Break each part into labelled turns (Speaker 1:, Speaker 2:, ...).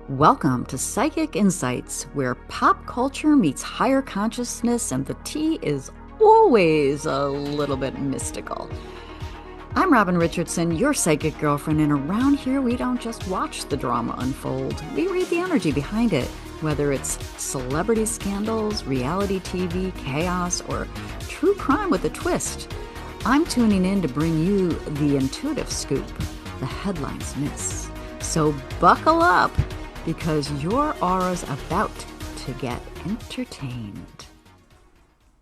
Speaker 1: Welcome to Psychic Insights, where pop culture meets higher consciousness and the tea is always a little bit mystical. I'm Robin Richardson, your psychic girlfriend, and around here we don't just watch the drama unfold, we read the energy behind it, whether it's celebrity scandals, reality TV, chaos, or true crime with a twist. I'm tuning in to bring you the intuitive scoop the headlines miss. So buckle up, because your aura's about to get entertained.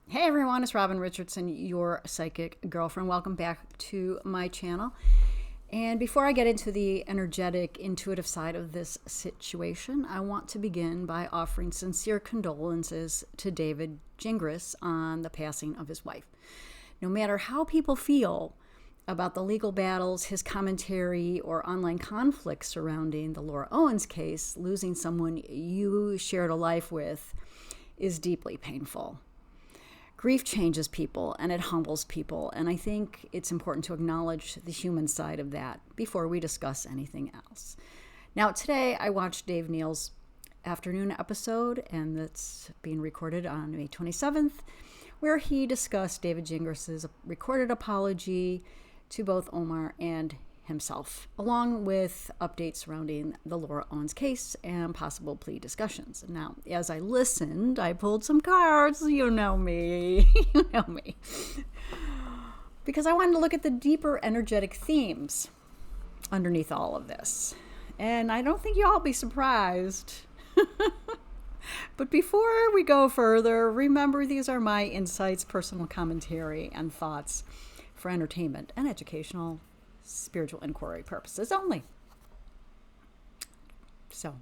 Speaker 1: Hey everyone, it's Robin Richardson, your psychic girlfriend. Welcome back to my channel. And before I get into the energetic, intuitive side of this situation, I want to begin by offering sincere condolences to David Gingras on the passing of his wife. No matter how people feel about the legal battles, his commentary, or online conflicts surrounding the Laura Owens case, losing someone you shared a life with is deeply painful. Grief changes people and it humbles people, and I think it's important to acknowledge the human side of that before we discuss anything else. Now, today I watched Dave Neal's afternoon episode, and that's being recorded on May 27th, where he discussed David Gingras' recorded apology to both Omar and himself, along with updates surrounding the Laura Owens case and possible plea discussions. Now, as I listened, I pulled some cards. You know me. You know me. Because I wanted to look at the deeper energetic themes underneath all of this. And I don't think you'll all be surprised. But before we go further, remember these are my insights, personal commentary, and thoughts for entertainment and educational, spiritual inquiry purposes only. So,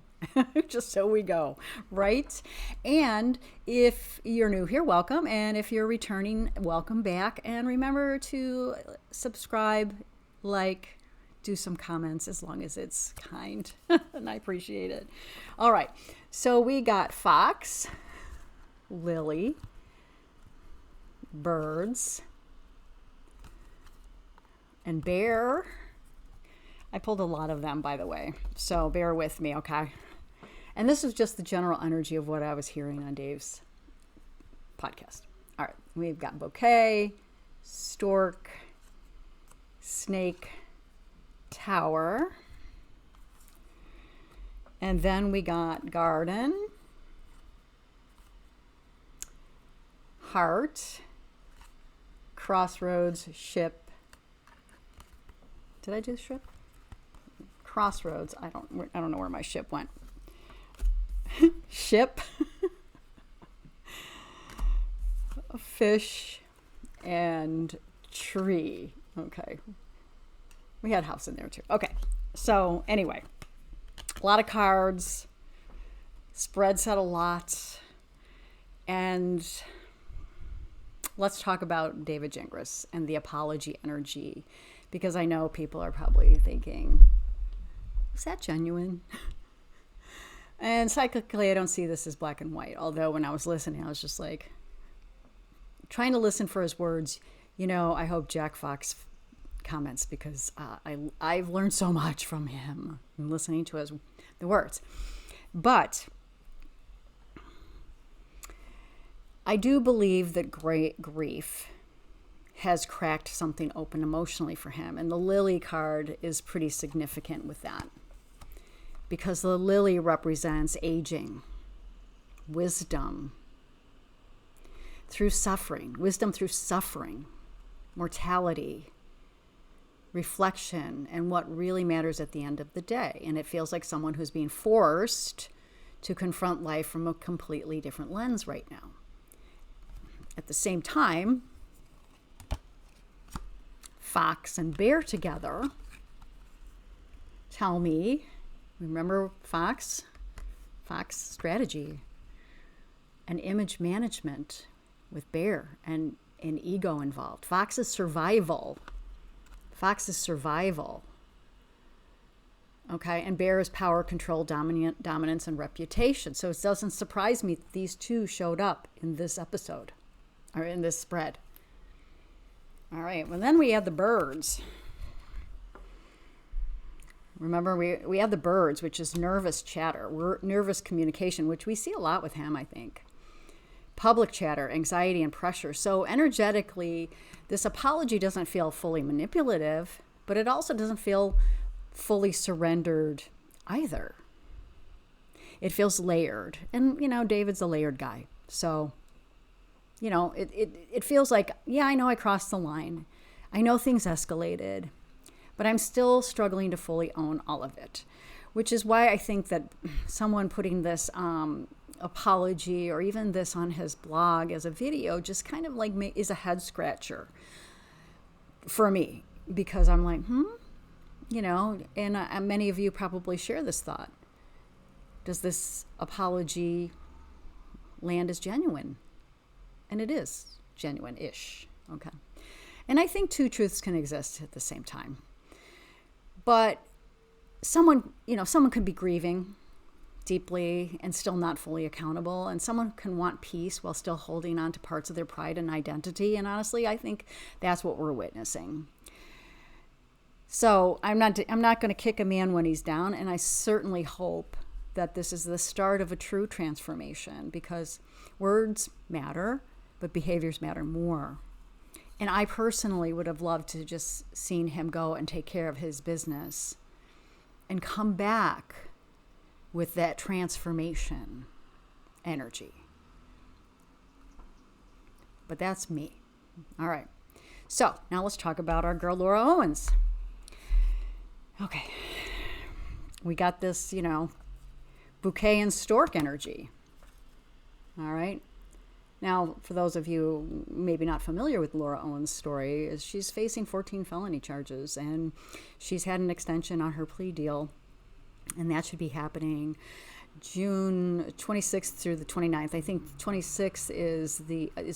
Speaker 1: just so we go, right? And if you're new here, welcome. And if you're returning, welcome back. And remember to subscribe, like, do some comments as long as it's kind. And I appreciate it. All right. So we got Fox, Lily, birds, and bear. I pulled a lot of them, by the way, so bear with me, okay? And this is just the general energy of what I was hearing on Dave's podcast. All right, we've got bouquet, stork, snake, tower, and then we got garden, heart, crossroads, ship. Did I do ship? Crossroads. I don't know where my ship went. Ship, fish, and tree. Okay. We had house in there too. Okay. So anyway, a lot of cards. Spread said a lot. And let's talk about David Gingras and the apology energy, because I know people are probably thinking, is that genuine? And psychically, I don't see this as black and white. Although when I was listening, I was just like, trying to listen for his words. You know, I hope Jack Fox comments, because I've learned so much from him and listening to the words. But I do believe that great grief has cracked something open emotionally for him. And the lily card is pretty significant with that, because the lily represents aging, wisdom through suffering, mortality, reflection, and what really matters at the end of the day. And it feels like someone who's being forced to confront life from a completely different lens right now. At the same time, fox and bear together tell me, remember fox strategy and image management with bear and ego involved. Fox is survival. Okay, and bear is power, control, dominance, and reputation. So it doesn't surprise me that these two showed up in this episode, or in this spread. All right, well, then we had the birds. Remember, we have the birds, which is nervous chatter, nervous communication, which we see a lot with him, I think. Public chatter, anxiety, and pressure. So energetically, this apology doesn't feel fully manipulative, but it also doesn't feel fully surrendered either. It feels layered. And, David's a layered guy. So, it feels like, yeah, I know I crossed the line. I know things escalated, but I'm still struggling to fully own all of it, which is why I think that someone putting this apology or even this on his blog as a video just kind of like is a head scratcher for me, because I'm like, and many of you probably share this thought. Does this apology land as genuine? And it is genuine-ish, okay? And I think two truths can exist at the same time. But someone could be grieving deeply and still not fully accountable, and someone can want peace while still holding on to parts of their pride and identity. And honestly, I think that's what we're witnessing. So I'm not going to kick a man when he's down, and I certainly hope that this is the start of a true transformation, because words matter, but behaviors matter more. And I personally would have loved to just seen him go and take care of his business and come back with that transformation energy. But that's me. All right. So now let's talk about our girl, Laura Owens. Okay. We got this, bouquet and stork energy. All right. Now, for those of you maybe not familiar with Laura Owens' story, is she's facing 14 felony charges, and she's had an extension on her plea deal, and that should be happening June 26th through the 29th. I think 26th is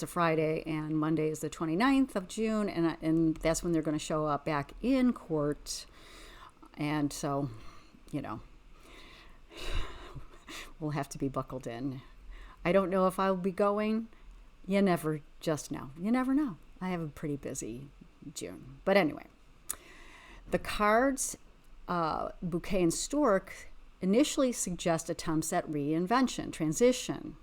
Speaker 1: a Friday, and Monday is the 29th of June, and that's when they're going to show up back in court. And so, we'll have to be buckled in. I don't know if I'll be going. You never just know. You never know. I have a pretty busy June. But anyway, the cards, bouquet and stork, initially suggest attempts at reinvention, transition,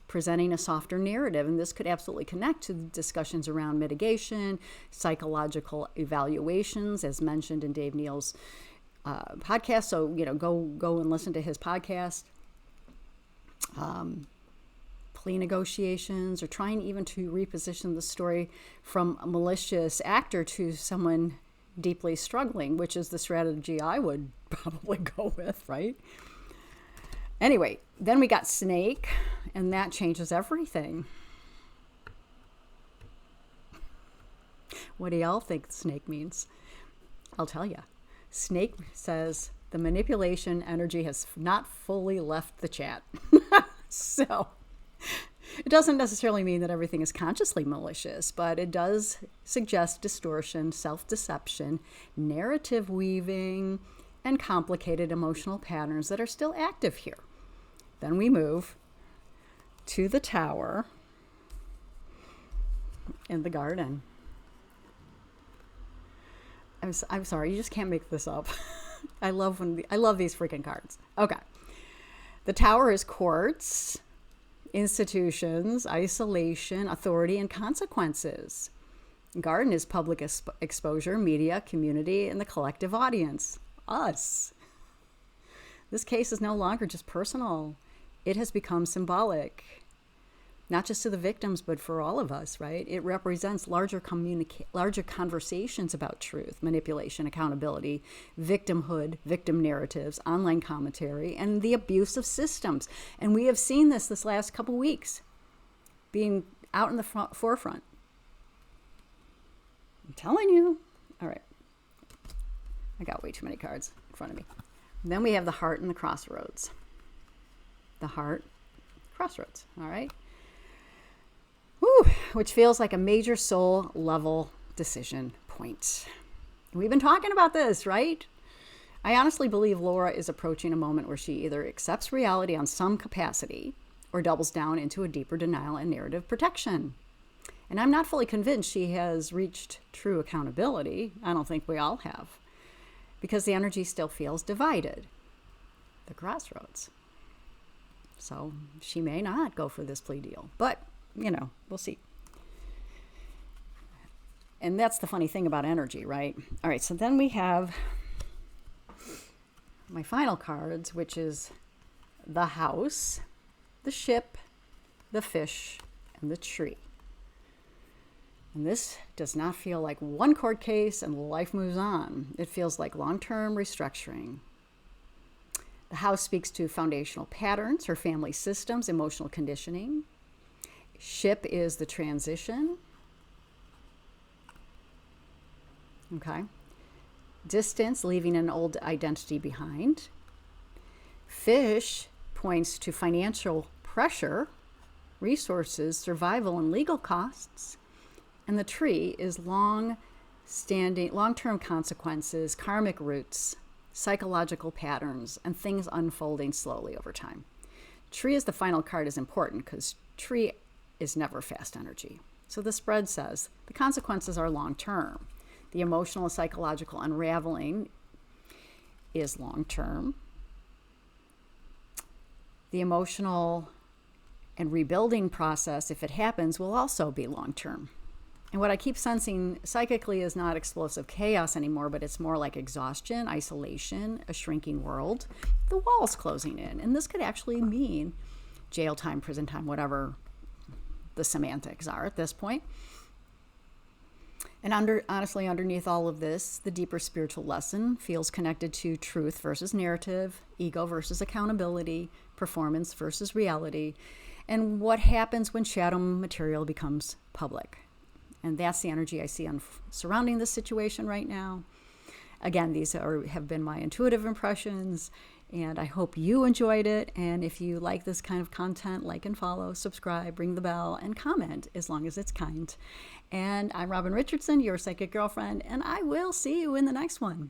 Speaker 1: presenting a softer narrative. And this could absolutely connect to the discussions around mitigation, psychological evaluations, as mentioned in Dave Neal's podcast. So, go and listen to his podcast. Plea negotiations, or trying even to reposition the story from a malicious actor to someone deeply struggling, which is the strategy I would probably go with, right? Anyway, then we got snake, and that changes everything. What do y'all think snake means? I'll tell you. Snake says the manipulation energy has not fully left the chat. So it doesn't necessarily mean that everything is consciously malicious, but it does suggest distortion, self-deception, narrative weaving, and complicated emotional patterns that are still active here. Then we move to the Tower in the garden. I'm sorry, you just can't make this up. I love these freaking cards. Okay. The Tower is courts, institutions, isolation, authority, and consequences. Garden is public exposure, media, community, and the collective audience, us. This case is no longer just personal. It has become symbolic, not just to the victims, but for all of us, right? It represents larger conversations about truth, manipulation, accountability, victimhood, victim narratives, online commentary, and the abuse of systems. And we have seen this last couple weeks being out in the forefront. I'm telling you. All right. I got way too many cards in front of me. And then we have the heart and the crossroads. The heart, crossroads, all right? Which feels like a major soul level decision point. We've been talking about this, right? I honestly believe Laura is approaching a moment where she either accepts reality on some capacity or doubles down into a deeper denial and narrative protection. And I'm not fully convinced she has reached true accountability. I don't think we all have. because the energy still feels divided, the crossroads. So she may not go for this plea deal, but, we'll see. And that's the funny thing about energy, right? All right, so then we have my final cards, which is the house, the ship, the fish, and the tree. And this does not feel like one court case and life moves on. It feels like long-term restructuring. The house speaks to foundational patterns, her family systems, emotional conditioning. Ship is the transition. Okay. Distance, leaving an old identity behind. Fish points to financial pressure, resources, survival, and legal costs. And the tree is long-term consequences, karmic roots, psychological patterns, and things unfolding slowly over time. Tree as the final card is important because tree is never fast energy. So the spread says the consequences are long-term. The emotional and psychological unraveling is long-term. The emotional and rebuilding process, if it happens, will also be long-term. And what I keep sensing psychically is not explosive chaos anymore, but it's more like exhaustion, isolation, a shrinking world, the walls closing in. And this could actually mean jail time, prison time, whatever the semantics are at this point. And honestly, underneath all of this, the deeper spiritual lesson feels connected to truth versus narrative, ego versus accountability, performance versus reality, and what happens when shadow material becomes public. And that's the energy I see surrounding this situation right now. Again, these have been my intuitive impressions, and I hope you enjoyed it. And if you like this kind of content, like and follow, subscribe, ring the bell, and comment as long as it's kind. And I'm Robin Richardson, your psychic girlfriend, and I will see you in the next one.